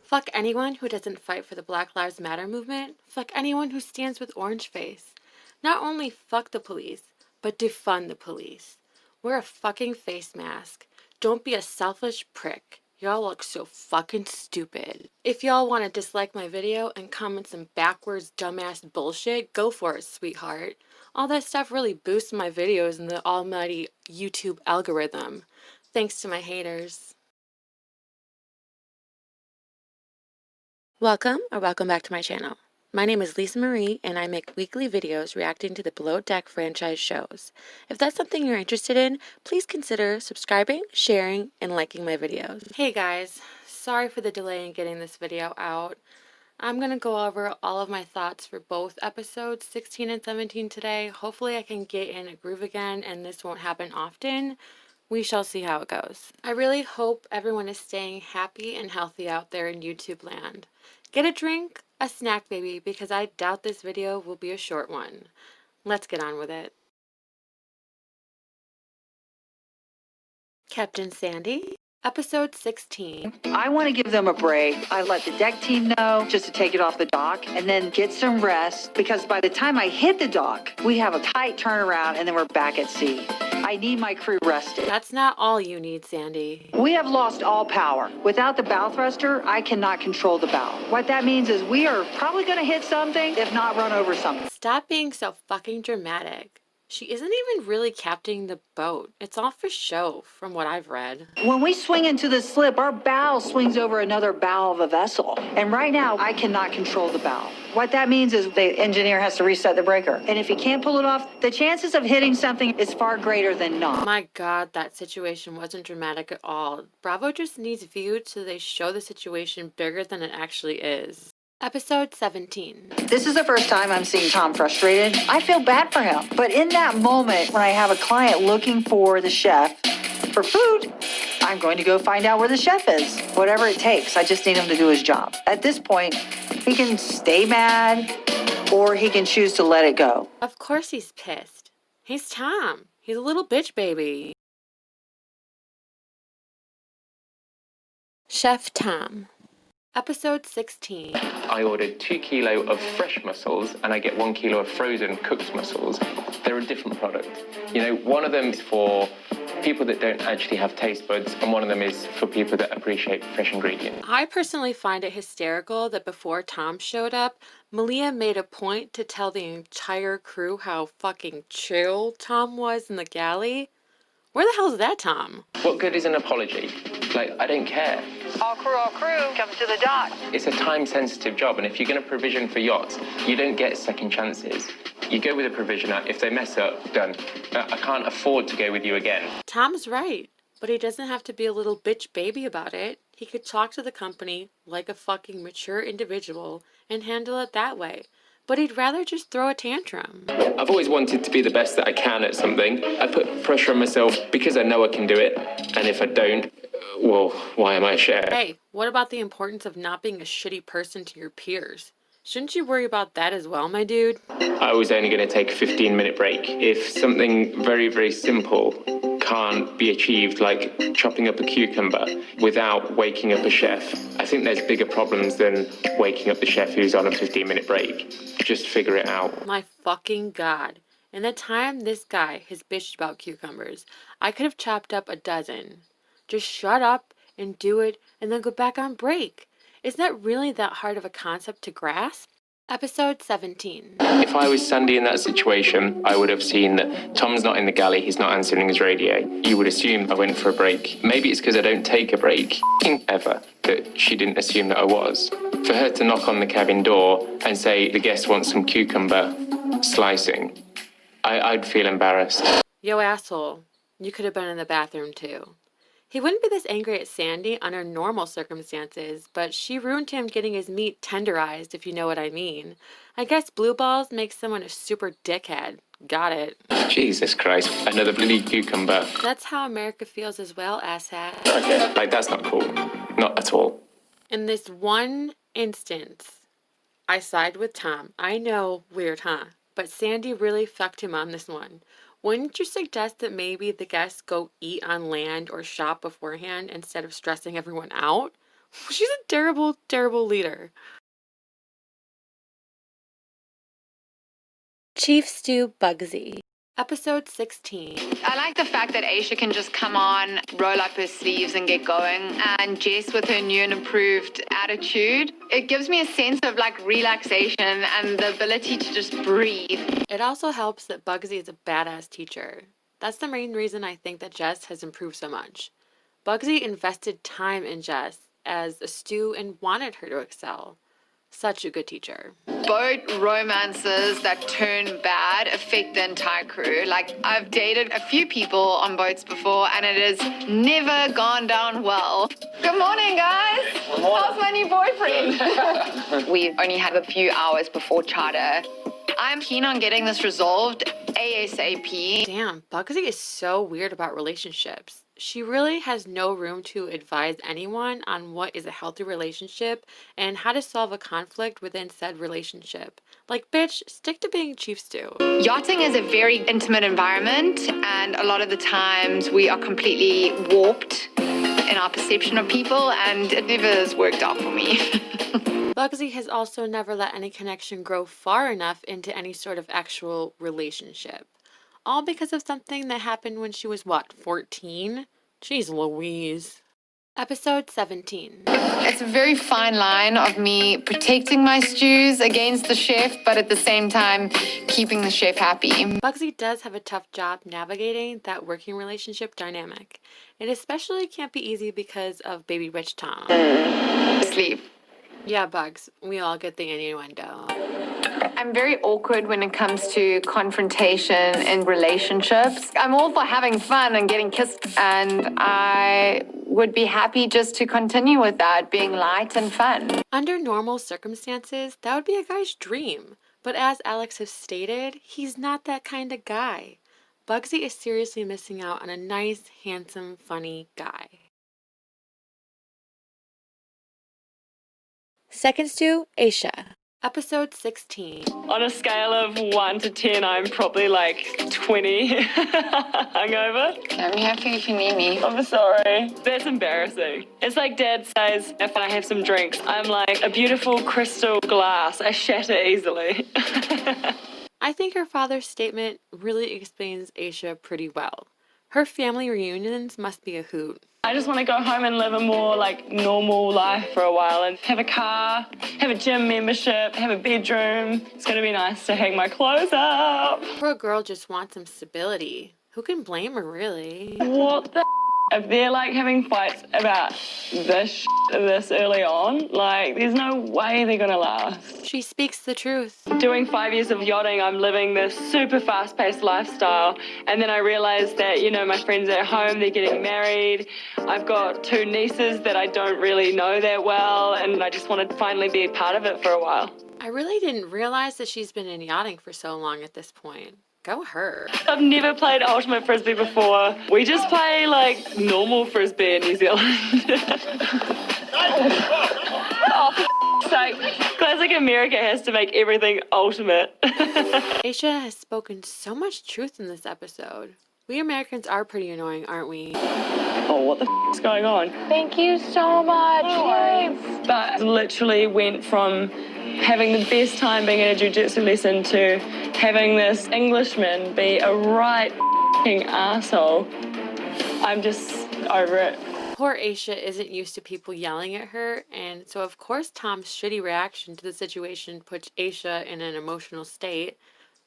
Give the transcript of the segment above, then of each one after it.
Fuck anyone who doesn't fight for the Black Lives Matter movement. Fuck anyone who stands with orange face. Not only fuck the police, but defund the police. Wear a fucking face mask. Don't be a selfish prick. Y'all look so fucking stupid. If y'all want to dislike my video and comment some backwards dumbass bullshit, go for it, sweetheart. All that stuff really boosts my videos in the almighty YouTube algorithm. Thanks to my haters. Welcome back to my channel. My name is Lisa Marie and I make weekly videos reacting to the Below Deck franchise shows. If that's something you're interested in, please consider subscribing, sharing, and liking my videos. Hey guys, sorry for the delay in getting this video out. I'm going to go over all of my thoughts for both episodes 16 and 17 today. Hopefully I can get in a groove again and this won't happen often. We shall see how it goes. I really hope everyone is staying happy and healthy out there in YouTube land. Get a drink, a snack maybe, because I doubt this video will be a short one. Let's get on with it. Captain Sandy, episode 16. I want to give them a break. I let the deck team know just to take it off the dock and then get some rest, because by the time I hit the dock, we have a tight turnaround and then we're back at sea. I need my crew rested. That's not all you need, Sandy. We have lost all power. Without the bow thruster, I cannot control the bow. What that means is we are probably going to hit something, if not run over something. Stop being so fucking dramatic. She isn't even really captaining the boat. It's all for show, from what I've read. When we swing into the slip, our bow swings over another bow of a vessel. And right now, I cannot control the bow. What that means is the engineer has to reset the breaker. And if he can't pull it off, the chances of hitting something is far greater than not. My God, that situation wasn't dramatic at all. Bravo just needs viewed so they show the situation bigger than it actually is. Episode 17. This is the first time I'm seeing Tom frustrated. I feel bad for him. But in that moment, when I have a client looking for the chef for food, I'm going to go find out where the chef is. Whatever it takes. I just need him to do his job. At this point, he can stay mad or he can choose to let it go. Of course he's pissed. He's Tom. He's a little bitch baby. Chef Tom. Episode 16. I ordered 2 kilo of fresh mussels and I get 1 kilo of frozen cooked mussels. They're a different product. You know, one of them is for people that don't actually have taste buds and one of them is for people that appreciate fresh ingredients. I personally find it hysterical that before Tom showed up, Malia made a point to tell the entire crew how fucking chill Tom was in the galley. Where the hell is that Tom? What good is an apology? Like, I don't care. All crew, come to the dock. It's a time-sensitive job, and if you're going to provision for yachts, you don't get second chances. You go with a provisioner. If they mess up, done. I can't afford to go with you again. Tom's right, but he doesn't have to be a little bitch baby about it. He could talk to the company like a fucking mature individual and handle it that way. But he'd rather just throw a tantrum. I've always wanted to be the best that I can at something. I put pressure on myself because I know I can do it. And if I don't, well, why am I a chef? Hey, what about the importance of not being a shitty person to your peers? Shouldn't you worry about that as well, my dude? I was only going to take a 15-minute break. If something very, very simple can't be achieved, like chopping up a cucumber without waking up a chef, I think there's bigger problems than waking up the chef who's on a 15-minute break. Just figure it out. My fucking God. In the time this guy has bitched about cucumbers, I could have chopped up a dozen. Just shut up and do it and then go back on break. Isn't that really that hard of a concept to grasp? Episode 17. If I was Sandy in that situation, I would have seen that Tom's not in the galley, he's not answering his radio. You would assume I went for a break. Maybe it's because I don't take a break, ever, that she didn't assume that I was. For her to knock on the cabin door and say the guest wants some cucumber slicing, I'd feel embarrassed. Yo, asshole. You could have been in the bathroom too. He wouldn't be this angry at Sandy under normal circumstances, but she ruined him getting his meat tenderized, if you know what I mean. I guess blue balls make someone a super dickhead. Got it. Jesus Christ, another bloody cucumber. That's how America feels as well, asshat. Okay, like that's not cool. Not at all. In this one instance, I side with Tom. I know, weird, huh? But Sandy really fucked him on this one. Wouldn't you suggest that maybe the guests go eat on land or shop beforehand instead of stressing everyone out? She's a terrible, terrible leader. Chief Stew Bugsy. Episode 16. I like the fact that Aesha can just come on, roll up her sleeves and get going. And Jess with her new and improved attitude. It gives me a sense of like relaxation and the ability to just breathe. It also helps that Bugsy is a badass teacher. That's the main reason I think that Jess has improved so much. Bugsy invested time in Jess as a stew and wanted her to excel. Such a good teacher. Boat romances that turn bad affect the entire crew. Like, I've dated a few people on boats before, and it has never gone down well. Good morning, guys. How's my new boyfriend? We've only had a few hours before charter. I'm keen on getting this resolved ASAP. Damn, Bugsy is so weird about relationships. She really has no room to advise anyone on what is a healthy relationship and how to solve a conflict within said relationship. Like, bitch, stick to being chief stew. Yachting is a very intimate environment, and a lot of the times we are completely warped in our perception of people, and it never has worked out for me. Bugsy has also never let any connection grow far enough into any sort of actual relationship. All because of something that happened when she was, 14? Jeez Louise. Episode 17. It's a very fine line of me protecting my stews against the chef, but at the same time, keeping the chef happy. Bugsy does have a tough job navigating that working relationship dynamic. It especially can't be easy because of baby rich Tom. Sleep. Yeah, Bugs, we all get the innuendo. I'm very awkward when it comes to confrontation in relationships. I'm all for having fun and getting kissed, and I would be happy just to continue with that, being light and fun. Under normal circumstances, that would be a guy's dream. But as Alex has stated, he's not that kind of guy. Bugsy is seriously missing out on a nice, handsome, funny guy. Second stew, Aesha. Episode 16. On a scale of 1 to 10, I'm probably like 20 hungover. I'm happy if you need me. I'm sorry. That's embarrassing. It's like Dad says, if I have some drinks, I'm like a beautiful crystal glass. I shatter easily. I think her father's statement really explains Aesha pretty well. Her family reunions must be a hoot. I just want to go home and live a more like normal life for a while and have a car, have a gym membership, have a bedroom. It's going to be nice to hang my clothes up. Poor girl just wants some stability. Who can blame her, really? What the if they're like having fights about this early on, like there's no way they're going to last. She speaks the truth. Doing 5 years of yachting, I'm living this super fast-paced lifestyle, and then I realized that, my friends at home, they're getting married. I've got 2 nieces that I don't really know that well, and I just want to finally be a part of it for a while. I really didn't realize that she's been in yachting for so long at this point. Go her. I've never played ultimate frisbee before. We just play like normal frisbee in New Zealand. Oh, for sake. Classic America has to make everything ultimate. Aesha has spoken so much truth in this episode. We Americans are pretty annoying, aren't we? Oh, what the is going on? Thank you so much. Yes. But literally went from having the best time being in a jiu-jitsu lesson to having this Englishman be a right f***ing arsehole. I'm just over it. Poor Aesha isn't used to people yelling at her, and so of course Tom's shitty reaction to the situation puts Aesha in an emotional state.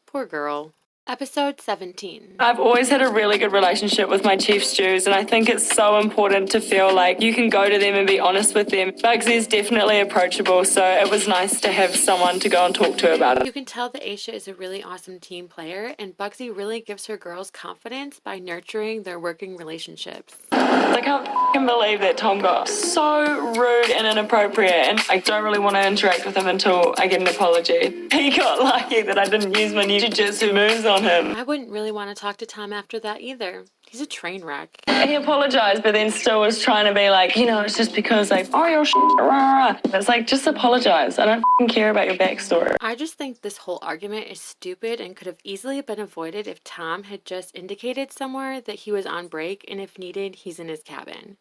Poor girl. Episode 17. I've always had a really good relationship with my chief stews, and I think it's so important to feel like you can go to them and be honest with them. Bugsy is definitely approachable, so it was nice to have someone to go and talk to about it. You can tell that Aesha is a really awesome team player, and Bugsy really gives her girls confidence by nurturing their working relationships. I can't f***ing believe that Tom got so rude and inappropriate, and I don't really want to interact with him until I get an apology. He got lucky that I didn't use my new jiu-jitsu moves on him. I wouldn't really want to talk to Tom after that either. He's a train wreck. He apologized, but then still was trying to be like, it's just because like, oh, you're rah. It's like, just apologize. I don't f***ing care about your backstory. I just think this whole argument is stupid and could have easily been avoided if Tom had just indicated somewhere that he was on break and if needed, he's in his cabin.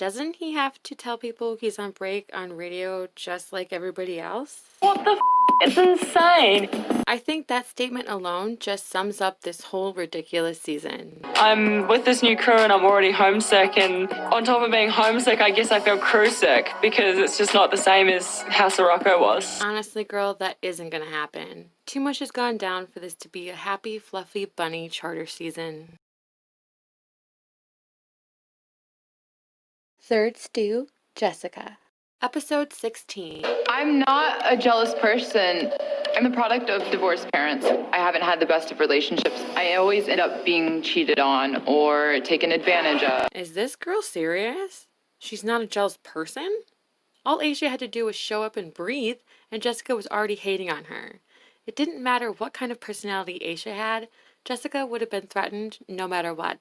Doesn't he have to tell people he's on break on radio just like everybody else? What the f? It's insane. I think that statement alone just sums up this whole ridiculous season. I'm with this new crew and I'm already homesick, and on top of being homesick, I guess I feel crew sick because it's just not the same as how Sirocco was. Honestly, girl, that isn't gonna happen. Too much has gone down for this to be a happy, fluffy bunny charter season. Third stew, Jessica. Episode 16. I'm not a jealous person. I'm the product of divorced parents. I haven't had the best of relationships. I always end up being cheated on or taken advantage of. Is this girl serious? She's not a jealous person? All Aesha had to do was show up and breathe, and Jessica was already hating on her. It didn't matter what kind of personality Aesha had, Jessica would have been threatened no matter what.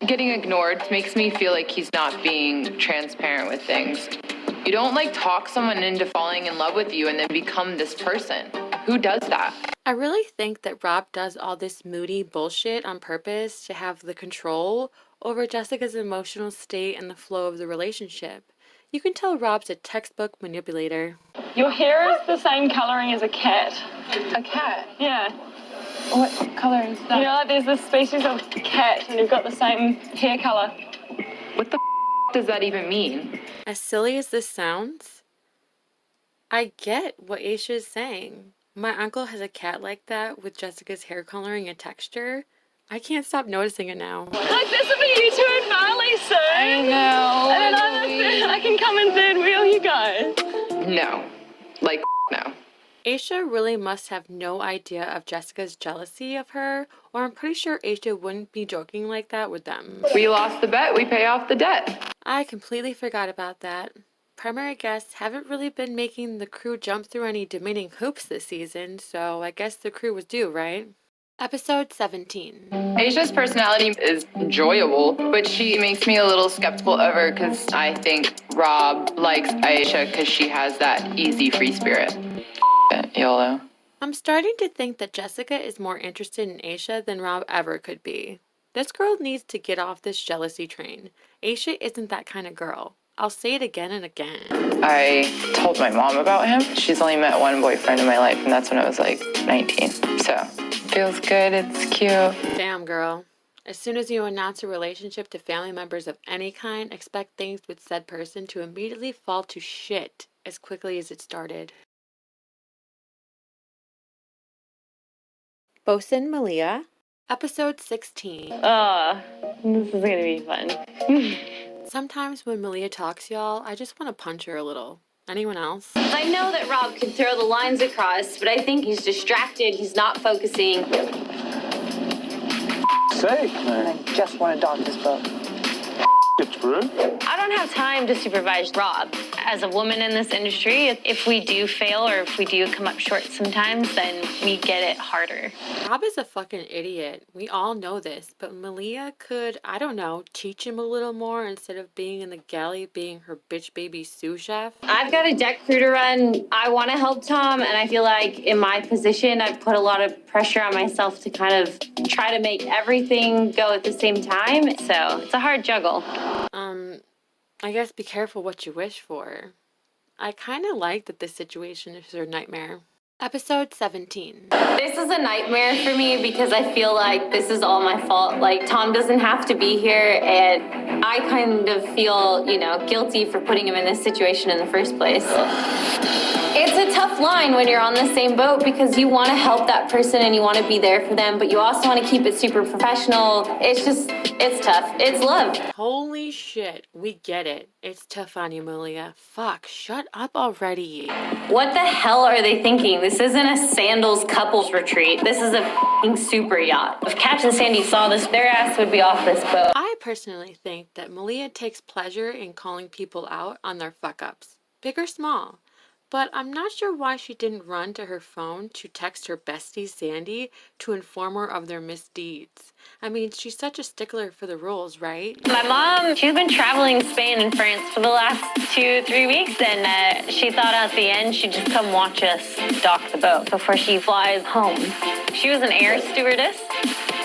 Getting ignored makes me feel like he's not being transparent with things. You don't talk someone into falling in love with you and then become this person. Who does that? I really think that Rob does all this moody bullshit on purpose to have the control over Jessica's emotional state and the flow of the relationship. You can tell Rob's a textbook manipulator. Your hair is the same coloring as a cat. A cat? Yeah. What color is that? You know, there's this species of cat and you've got the same hair color. What the does that even mean? As silly as this sounds, I get what Aesha is saying. My uncle has a cat like that with Jessica's hair coloring and texture. I can't stop noticing it now. Like, this will be you two and Marley soon. I know. And then I can come and third wheel you guys. No. No. Aesha really must have no idea of Jessica's jealousy of her, or I'm pretty sure Aesha wouldn't be joking like that with them. We lost the bet, we pay off the debt. I completely forgot about that. Primary guests haven't really been making the crew jump through any demeaning hoops this season, so I guess the crew was due, right? Episode 17. Aesha's personality is enjoyable, but she makes me a little skeptical of her because I think Rob likes Aesha because she has that easy free spirit. YOLO. I'm starting to think that Jessica is more interested in Aesha than Rob ever could be. This girl needs to get off this jealousy train. Aesha isn't that kind of girl. I'll say it again and again. I told my mom about him. She's only met one boyfriend in my life, and that's when I was 19. So, feels good, it's cute. Damn, girl. As soon as you announce a relationship to family members of any kind, expect things with said person to immediately fall to shit as quickly as it started. Bosun Malia, Episode 16. This is gonna be fun. Sometimes when Malia talks, y'all, I just want to punch her a little. Anyone else? I know that Rob could throw the lines across, but I think he's distracted. He's not focusing. Sake, man. I just want to dock this boat. It's true. I don't have time to supervise Rob. As a woman in this industry, if we do fail or if we do come up short sometimes, then we get it harder. Rob is a fucking idiot. We all know this, but Malia could, I don't know, teach him a little more instead of being in the galley being her bitch baby sous chef. I've got a deck crew to run. I want to help Tom, and I feel like in my position, I've put a lot of pressure on myself to kind of try to make everything go at the same time. So it's a hard juggle. I guess be careful what you wish for. I kind of like that this situation is her nightmare. Episode 17. This is a nightmare for me because I feel like this is all my fault. Like, Tom doesn't have to be here, and I kind of feel, guilty for putting him in this situation in the first place. It's a tough line when you're on the same boat because you want to help that person and you want to be there for them, but you also want to keep it super professional. It's tough. It's love. Holy shit, we get it. It's tough on you, Malia. Fuck, shut up already. What the hell are they thinking? This isn't a sandals couples retreat. This is a f***ing super yacht. If Catch and Sandy saw this, their ass would be off this boat. I personally think that Malia takes pleasure in calling people out on their fuck-ups, big or small. But I'm not sure why she didn't run to her phone to text her bestie Sandy to inform her of their misdeeds. I mean, she's such a stickler for the rules, right? My mom, she's been traveling Spain and France for the last 2-3 weeks, and she thought at the end she'd just come watch us dock the boat before she flies home. She was an air stewardess,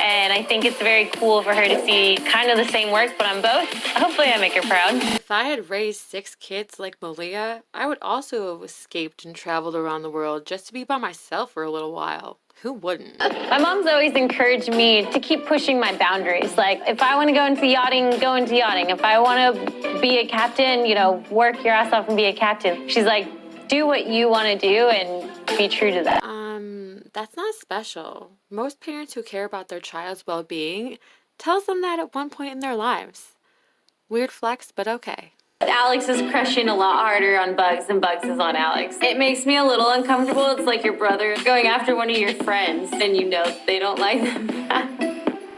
And I think it's very cool for her to see kind of the same work, but on both. Hopefully I make her proud. If I had raised 6 kids like Malia, I would also have escaped and traveled around the world just to be by myself for a little while. Who wouldn't? My mom's always encouraged me to keep pushing my boundaries. Like, if I want to go into yachting, go into yachting. If I want to be a captain, you know, work your ass off and be a captain. She's like, do what you want to do and be true to that. That's not special. Most parents who care about their child's well-being tells them that at one point in their lives. Weird flex, but okay. Alex is crushing a lot harder on Bugs than Bugs is on Alex. It makes me a little uncomfortable. It's like your brother going after one of your friends and you know they don't like them back.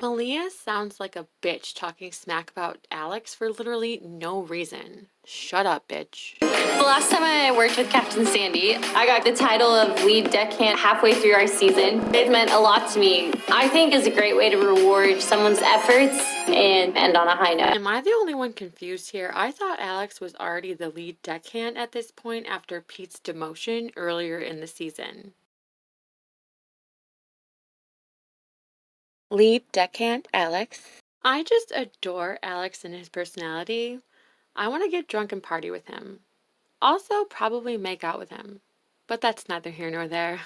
Malia sounds like a bitch talking smack about Alex for literally no reason. Shut up, bitch. The last time I worked with Captain Sandy, I got the title of lead deckhand halfway through our season. It meant a lot to me. I think it's a great way to reward someone's efforts and end on a high note. Am I the only one confused here? I thought Alex was already the lead deckhand at this point after Pete's demotion earlier in the season. Lead deckhand Alex. I just adore Alex and his personality. I want to get drunk and party with him. Also, probably make out with him. But that's neither here nor there.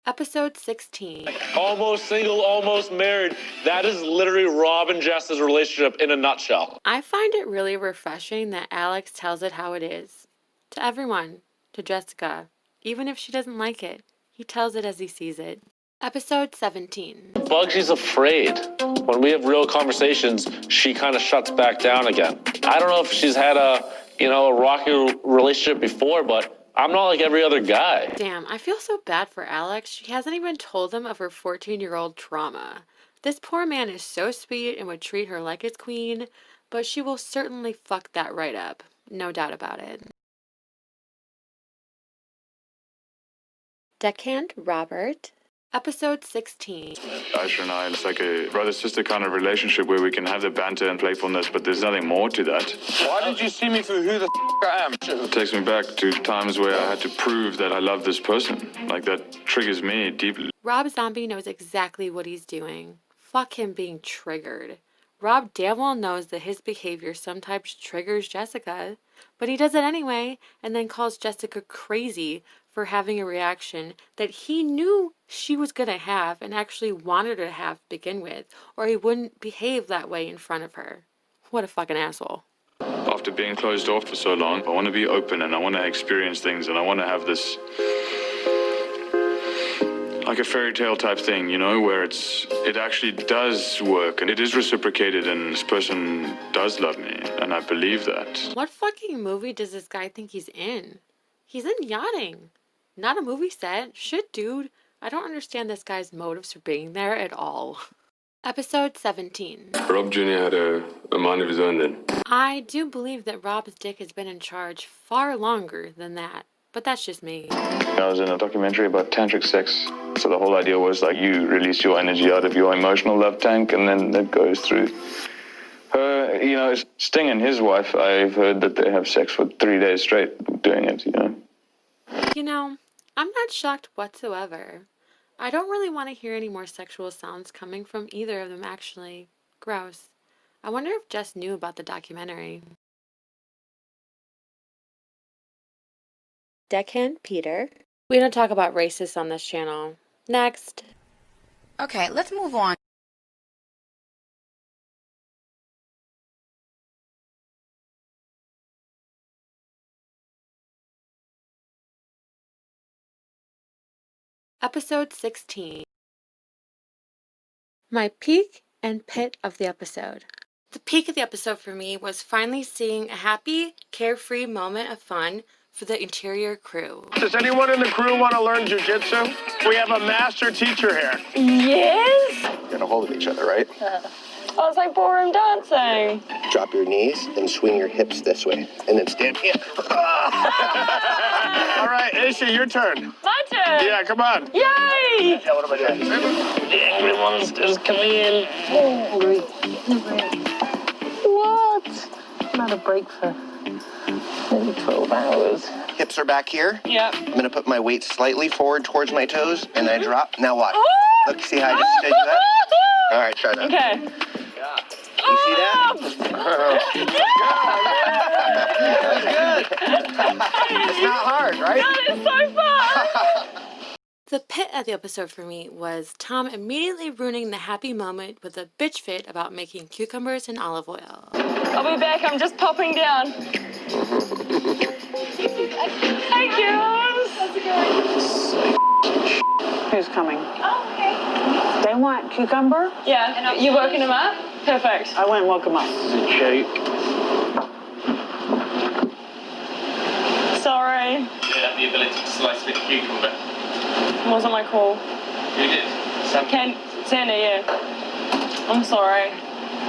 Episode 16. Almost single, almost married. That is literally Rob and Jess's relationship in a nutshell. I find it really refreshing that Alex tells it how it is. To everyone. To Jessica. Even if she doesn't like it. He tells it as he sees it. Episode 17. Bugsy's afraid. When we have real conversations, she kind of shuts back down again. I don't know if she's had a rocky relationship before, but I'm not like every other guy. Damn, I feel so bad for Alex. She hasn't even told him of her 14-year-old trauma. This poor man is so sweet and would treat her like his queen, but she will certainly fuck that right up. No doubt about it. Deckhand Robert. Episode 16. Aisha and I, it's like a brother-sister kind of relationship where we can have the banter and playfulness, but there's nothing more to that. Why did you see me for who the I am? It takes me back to times where I had to prove that I love this person. Like, that triggers me deeply. Rob Zombie knows exactly what he's doing. Fuck him being triggered. Rob damn well knows that his behavior sometimes triggers Jessica, but he does it anyway and then calls Jessica crazy for having a reaction that he knew she was going to have and actually wanted her to have to begin with, or he wouldn't behave that way in front of her. What a fucking asshole. After being closed off for so long, I want to be open and I want to experience things and I want to have this, like a fairy tale type thing, you know, where it actually does work and it is reciprocated and this person does love me and I believe that. What fucking movie does this guy think he's in? He's in yachting. Not a movie set. Shit, dude. I don't understand this guy's motives for being there at all. Episode 17. Rob Jr. had a mind of his own then. I do believe that Rob's dick has been in charge far longer than that, but that's just me. I was in a documentary about tantric sex. So the whole idea was like you release your energy out of your emotional love tank and then it goes through her, you know, Sting and his wife, I've heard that they have sex for 3 days straight doing it, you know. You know, I'm not shocked whatsoever. I don't really want to hear any more sexual sounds coming from either of them, actually. Gross. I wonder if Jess knew about the documentary. Deckhand Peter. We don't talk about racists on this channel. Next. Okay, let's move on. Episode 16. My peak and pit of the episode. The peak of the episode for me was finally seeing a happy, carefree moment of fun for the interior crew. Does anyone in the crew want to learn jujitsu? We have a master teacher here. Yes! Get a hold of each other, right? I was like ballroom dancing. Drop your knees and swing your hips this way. And then stand here. All right, Aesha, your turn. My turn! Yeah, come on. Yay! Yeah, what am I doing? The angry monsters come in. What? Not a break for maybe 12 hours. Hips are back here. Yep. I'm going to put my weight slightly forward towards my toes, and I drop. Now watch. Look, see how I just did that? All right, try that. Okay. You see that? That's good. It's not hard, right? That is so fun. The pit of the episode for me was Tom immediately ruining the happy moment with a bitch fit about making cucumbers and olive oil. I'll be back. I'm just popping down. Hey, girls. How's it going? Who's coming? Oh, okay. They want cucumber? Yeah. You woken him up? Perfect. I went and woke them up. This is a joke. Sorry. You don't have the ability to slice a bit of cucumber. Wasn't my call. You did? Sam? Sandy, yeah. I'm sorry.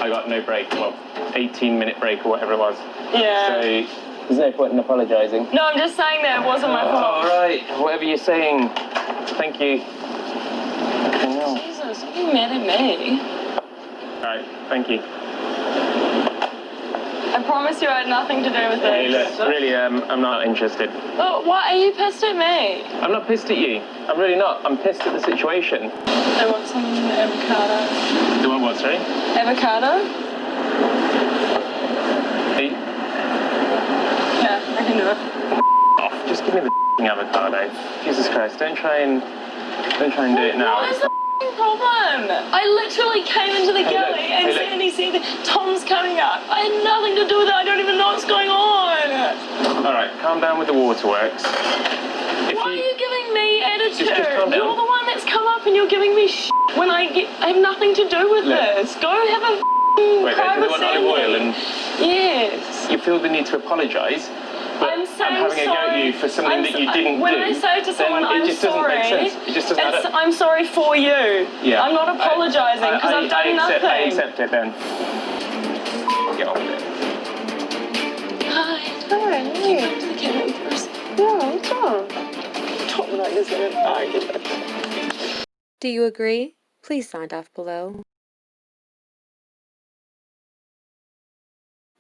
I got no break. Well, 18-minute break or whatever it was. Yeah. So there's no point in apologising. No, I'm just saying that it wasn't my fault. All right. Whatever you're saying. Thank you. Jesus, are you mad at me? All right. Thank you. I promise you I had nothing to do with Hey, this. look, really, I'm not interested. Oh, why are you pissed at me? I'm not pissed at you. I'm really not. I'm pissed at the situation. I want some avocado. You want what, sorry? Avocado? Hey, Yeah, I can do it. off. Just give me the avocado. Jesus Christ, don't try and do it now. What is the problem? I literally came into the galley and look. Sandy said, Tom's coming up. I had nothing to do with it. I don't even know what's going on. All right, calm down with the waterworks. Why are you giving me attitude? Just calm down. You're the one that's come up and you're giving me shit when I have nothing to do with this. Go have a Wait, cry do with they want olive oil Sandy. and Yes. you feel the need to apologise? But I'm saying having a go at you for something that you didn't when do. I say to someone, then I'm it just doesn't sorry, make sense. It just doesn't add up. I'm sorry for you. Yeah. I'm not apologising because I've done nothing. I accept it then. Get on with it. Hi. Hi. Can you come to the cabin first? Yeah, sure. Tom and I just had an argument. Do you agree? Please sound off below.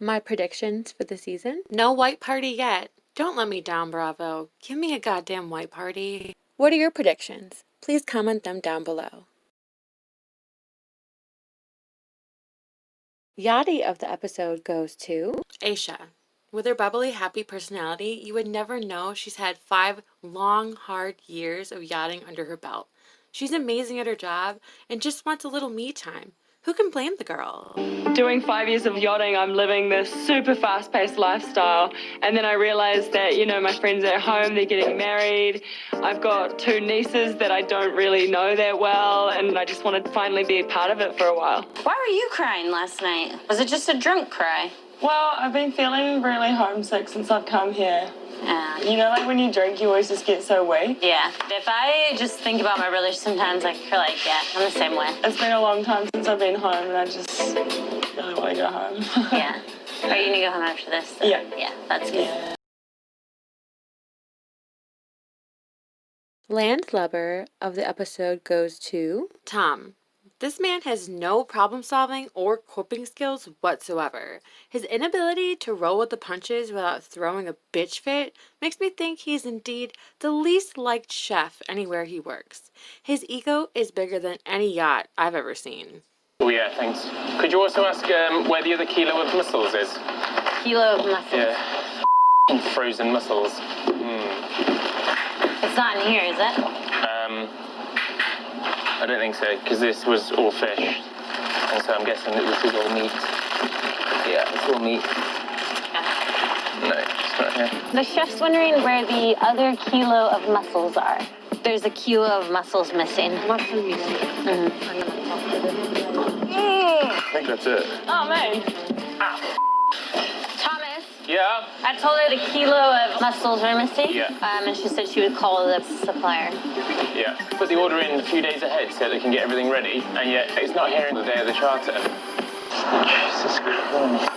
My predictions for the season? No white party yet. Don't let me down, Bravo. Give me a goddamn white party. What are your predictions? Please comment them down below. Yachty of the episode goes to Aesha. With her bubbly, happy personality, you would never know she's had 5 long, hard years of yachting under her belt. She's amazing at her job and just wants a little me time. Who can blame the girl? Doing 5 years of yachting, I'm living this super fast-paced lifestyle. And then I realized that, my friends at home, they're getting married. I've got 2 nieces that I don't really know that well. And I just wanted to finally be a part of it for a while. Why were you crying last night? Was it just a drunk cry? Well, I've been feeling really homesick since I've come here. Like when you drink, you always just get so weak. Yeah. If I just think about my brother sometimes, I feel like, yeah, I'm the same way. It's been a long time since I've been home, and I just really want to go home. Yeah. Are you going to go home after this? Yeah. Yeah, that's good. Yeah. Landlubber of the episode goes to Tom. This man has no problem solving or coping skills whatsoever. His inability to roll with the punches without throwing a bitch fit makes me think he's indeed the least liked chef anywhere he works. His ego is bigger than any yacht I've ever seen. Oh yeah, thanks. Could you also ask where the other kilo of mussels is? Kilo of mussels? Yeah. Frozen mussels. It's not in here, is it? I don't think so, because this was all fish. And so I'm guessing that this is all meat. Yeah, it's all meat. No, it's not here. The chef's wondering where the other kilo of mussels are. There's a kilo of mussels missing. Mussels missing. I think that's it. Oh, man. Thomas? Yeah? I told her the kilo of mussels were missing. Yeah. And she said she would call the supplier. Yeah. Put the order in a few days ahead so they can get everything ready, and yet it's not here on the day of the charter. Jesus Christ.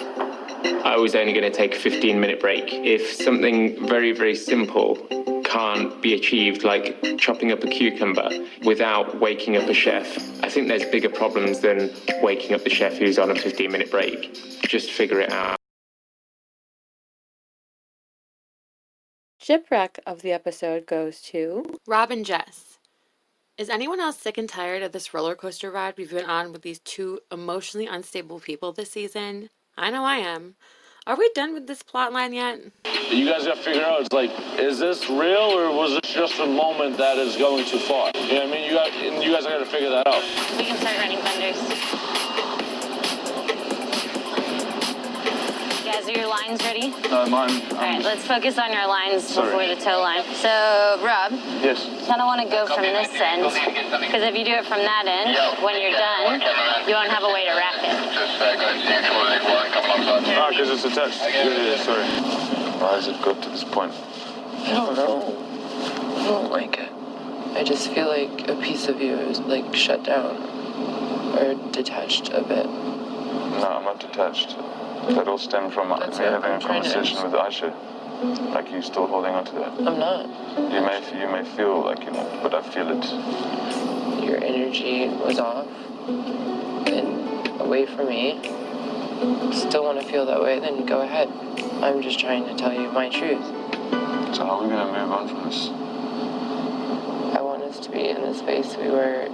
I was only going to take a 15-minute break. If something very, very simple can't be achieved, like chopping up a cucumber without waking up a chef, I think there's bigger problems than waking up the chef who's on a 15-minute break. Just figure it out. Shipwreck of the episode goes to Rob and Jess. Is anyone else sick and tired of this roller coaster ride we've been on with these two emotionally unstable people this season? I know I am. Are we done with this plot line yet? You guys got to figure out, it's like, is this real or was this just a moment that is going too far? You know what I mean? You guys got to figure that out. We can start running vendors. Guys, are your lines ready? Mine. All right, let's focus on your lines before the tow line. So, Rob. Yes. Kind of want to go from this end, because if you do it from that end, when you're done, you won't have a way to rack it. Because it's attached. Yeah, sorry. Why has it got to this point? I don't know. I don't like it. I just feel like a piece of you is like shut down or detached a bit. No, I'm not detached. That all stemmed from me having a conversation with Aisha. Like you still holding on to that. I'm not. You may feel like you're not, but I feel it. Your energy was off and away from me. Still want to feel that way, then go ahead. I'm just trying to tell you my truth. So how are we going to move on from this? I want us to be in the space we were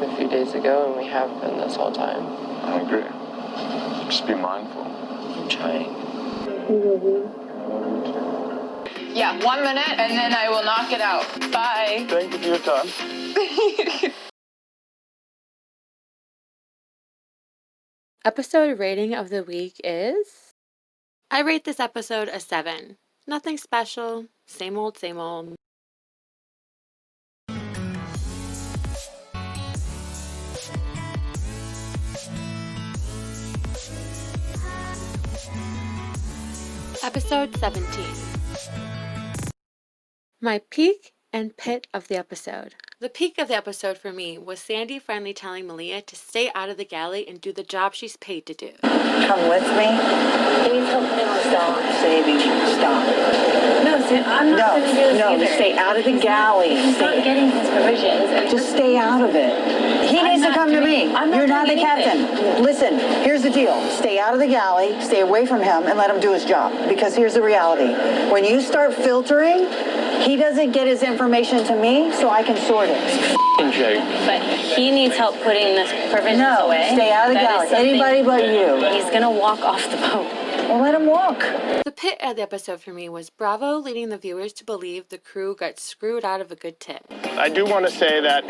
a few days ago, and we have been this whole time. I agree. Just be mindful. I'm trying. Yeah, 1 minute, and then I will knock it out. Bye. Thank you for your time. Episode rating of the week is... I rate this episode a 7. Nothing special. Same old, same old. Episode 17. My peak and pit of the episode. The peak of the episode for me was Sandy finally telling Malia to stay out of the galley and do the job she's paid to do. Come with me. Can you tell me to stop? Baby, stop. No, I'm not going to do this either. Stay out of the galley. He's not getting his provisions. Just stay out of it. He needs to come to me. You're not the captain. Listen, here's the deal. Stay out of the galley, stay away from him, and let him do his job. Because here's the reality. When you start filtering, he doesn't get his information to me, so I can sort it. Joke. But he needs help putting this provisions away. No, stay out of the galley. Anybody but you. He's going to walk off the boat. Well, let him walk. The pit of the episode for me was Bravo leading the viewers to believe the crew got screwed out of a good tip. I do want to say that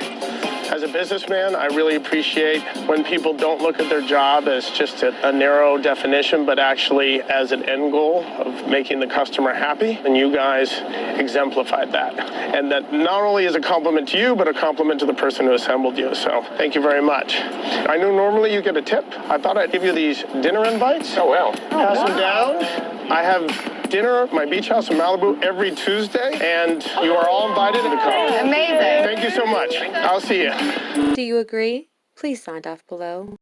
as a businessman, I really appreciate when people don't look at their job as just a narrow definition, but actually as an end goal of making the customer happy. And you guys exemplified that. And that not only is a compliment to you, but a compliment to the person who assembled you. So thank you very much. I know normally you get a tip. I thought I'd give you these dinner invites. Oh, well. Pass them down. I have dinner at my beach house in Malibu every Tuesday, and you are all invited to come. Amazing. Thank you so much. I'll see you. Do you agree? Please sound off below.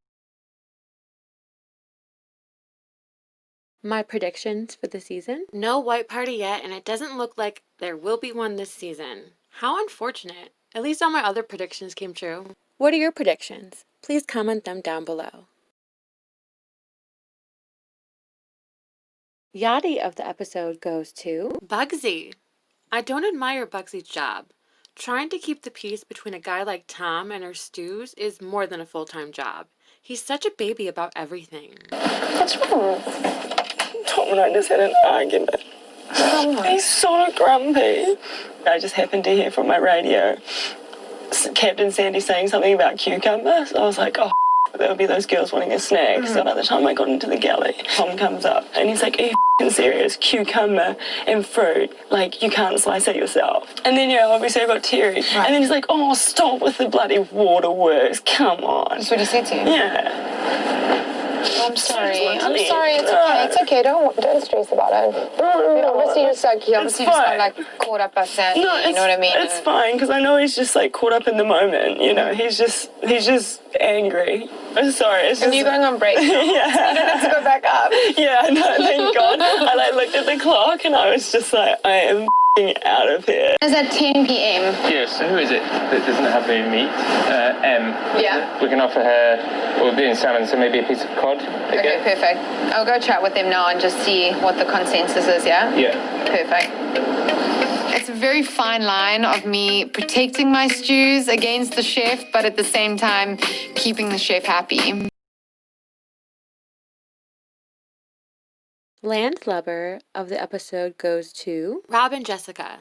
My predictions for the season? No white party yet, and it doesn't look like there will be one this season. How unfortunate. At least all my other predictions came true. What are your predictions? Please comment them down below. Yachty of the episode goes to Bugsy. I don't admire Bugsy's job. Trying to keep the peace between a guy like Tom and her stews is more than a full-time job. He's such a baby about everything. What's wrong? Tom and I just had an argument. He's so grumpy. I just happened to hear from my radio Captain Sandy saying something about cucumbers. I was like, oh, there would be those girls wanting a snack. So by the time I got into the galley, Tom comes up and he's like, are you f***ing serious? Cucumber and fruit, like you can't slice it yourself. And then, obviously I got teary. Right. And then he's like, oh, stop with the bloody waterworks. Come on. That's what he said to you? Yeah. I'm sorry. It's okay. It's okay. Don't stress about it. Obviously, he just got like caught up by Sandy. No, you know what I mean? It's fine because I know he's just like caught up in the moment. He's just angry. I'm sorry. It's just, you're going on break. Yeah. You don't have to go back up. Yeah. No, thank God. I looked at the clock and I was just like, I am out of here. It's at 10 p.m. Yeah, so who is it that doesn't have any meat? M. Yeah. We can offer her, we're doing salmon, so maybe a piece of cod again. Okay, perfect. I'll go chat with them now and just see what the consensus is, yeah? Yeah. Perfect. It's very fine line of me protecting my stews against the chef, but at the same time, keeping the chef happy. Landlubber of the episode goes to Rob and Jessica.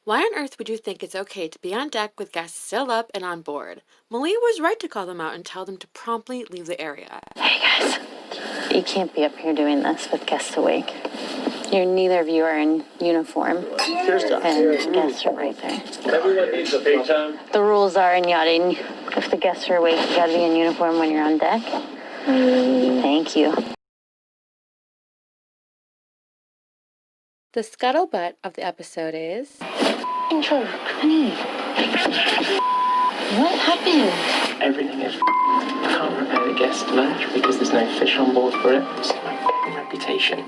Why on earth would you think it's okay to be on deck with guests still up and on board? Malia was right to call them out and tell them to promptly leave the area. Hey guys, you can't be up here doing this with guests awake. Neither of you are in uniform. And guests are right there. Everyone needs a big time. The rules are in yachting, if the guests are awake, you gotta be in uniform when you're on deck. Thank you. The scuttlebutt of the episode is Intro, honey. What happened? Everything is. I can't prepare the guest lunch because there's no fish on board for it. It's my reputation.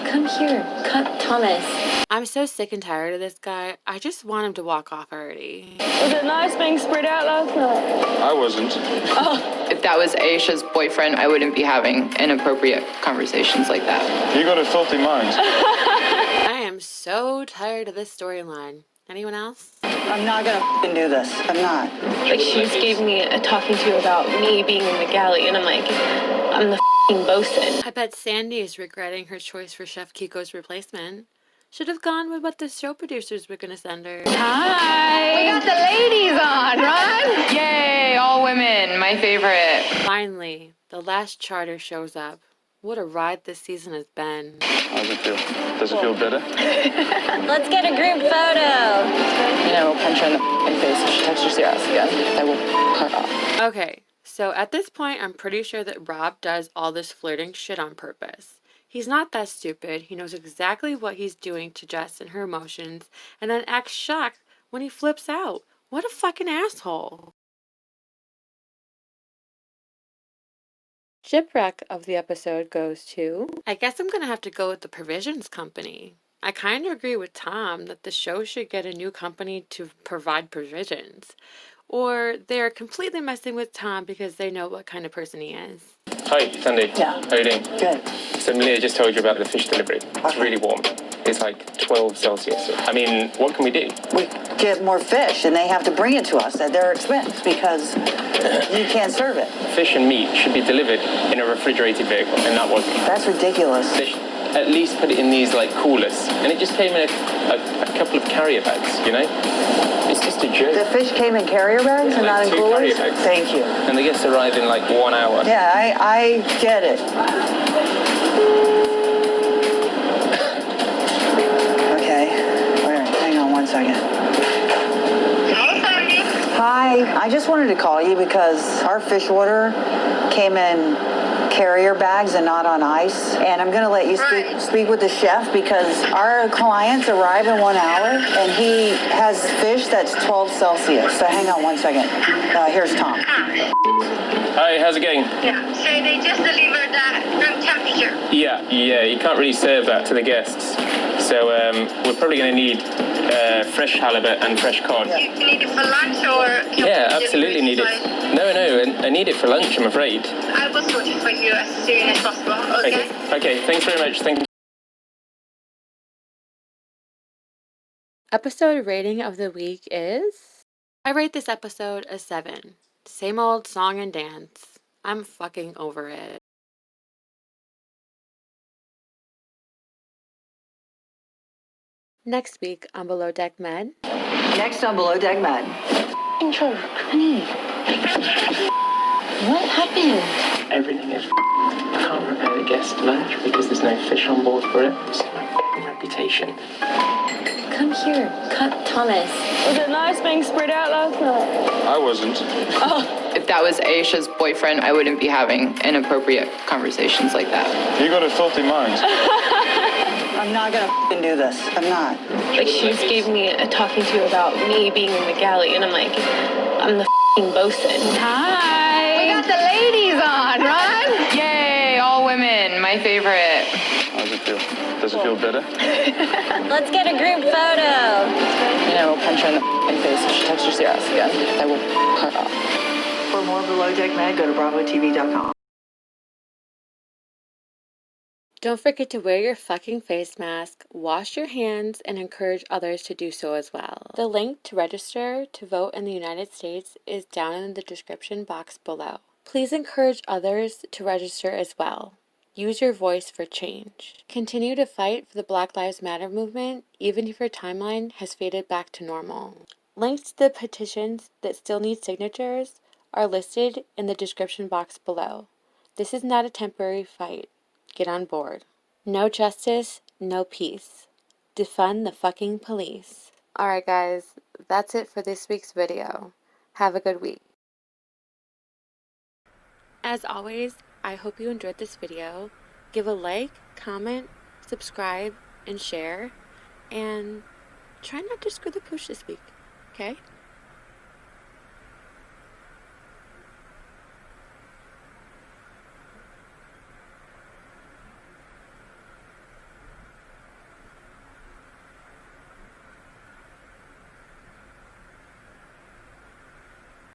Come here, cut Thomas. I'm so sick and tired of this guy. I just want him to walk off already. Was it nice being spread out last night? I wasn't. If that was Aisha's boyfriend, I wouldn't be having inappropriate conversations like that. You got a filthy mind. I am so tired of this storyline. Anyone else? I'm not gonna f***ing do this. I'm not. Like, she just gave me a talking to about me being in the galley, and I'm like, I'm the f***ing bosun. I bet Sandy is regretting her choice for Chef Kiko's replacement. Should have gone with what the show producers were gonna send her. Hi! We got the ladies on, right? Yay, all women, my favorite. Finally, the last charter shows up. What a ride this season has been. How's it feel? Does it feel better? Let's get a group photo. We'll punch her in the face if she texts your ass again. I will cut off. Okay, so at this point, I'm pretty sure that Rob does all this flirting shit on purpose. He's not that stupid. He knows exactly what he's doing to Jess and her emotions, and then acts shocked when he flips out. What a fucking asshole. Shipwreck of the episode goes to, I guess I'm gonna have to go with the provisions company. I kind of agree with Tom that the show should get a new company to provide provisions. Or they're completely messing with Tom because they know what kind of person he is. Hi, Sandy. Yeah. How you doing? Good. So Malia just told you about the fish delivery. It's really warm. It's like 12 Celsius. I mean, what can we do? We get more fish, and they have to bring it to us at their expense because you can't serve it. Fish and meat should be delivered in a refrigerated vehicle, and that wasn't. That's ridiculous. They should at least put it in these like coolers, and it just came in a couple of carrier bags, you know? It's just a joke. The fish came in carrier bags and not in 2 coolers? carrier bags. Thank you. And the guests arrive in like 1 hour. Yeah, I get it. Okay. All right, hang on 1 second. Hi, I just wanted to call you because our fish order came in carrier bags and not on ice. And I'm going to let you speak with the chef because our clients arrive in 1 hour and he has fish that's 12 Celsius. So hang on 1 second. Here's Tom. Hi, how's it going? Yeah, so they just delivered that room temperature. Yeah, you can't really serve that to the guests. So we're probably going to need fresh halibut and fresh cod. Do you need it for lunch or? Yeah, absolutely need it. No, I need it for lunch, I'm afraid. I will sort it for you as soon as possible, okay? Okay, thanks very much. Thank you. Episode rating of the week is, I rate this episode a 7. Same old song and dance. I'm fucking over it. Next week on Below Deck Med. Next on Below Deck Med. Intro, honey. What happened? Everything is. I can't prepare the guest lunch because there's no fish on board for it. It's my reputation. Come here, cut Thomas. Was it nice being spread out last night? I wasn't. If that was Aisha's boyfriend, I wouldn't be having inappropriate conversations like that. You got a filthy mind. I'm not gonna f***ing do this. I'm not. Like, she just gave me a talking to about me being in the galley, and I'm like, I'm the f***ing bosun. Hi! We got the ladies on, right? Yay, all women, my favorite. How's it feel? Does it feel better? Let's get a group photo. We'll punch her in the face if she texts your ass again. I will cut off. For more Below Deck Med, go to BravoTV.com. Don't forget to wear your fucking face mask, wash your hands, and encourage others to do so as well. The link to register to vote in the United States is down in the description box below. Please encourage others to register as well. Use your voice for change. Continue to fight for the Black Lives Matter movement, even if your timeline has faded back to normal. Links to the petitions that still need signatures are listed in the description box below. This is not a temporary fight. Get on board. No justice, no peace. Defund the fucking police. Alright guys, that's it for this week's video. Have a good week. As always, I hope you enjoyed this video. Give a like, comment, subscribe, and share. And try not to screw the pooch this week, okay?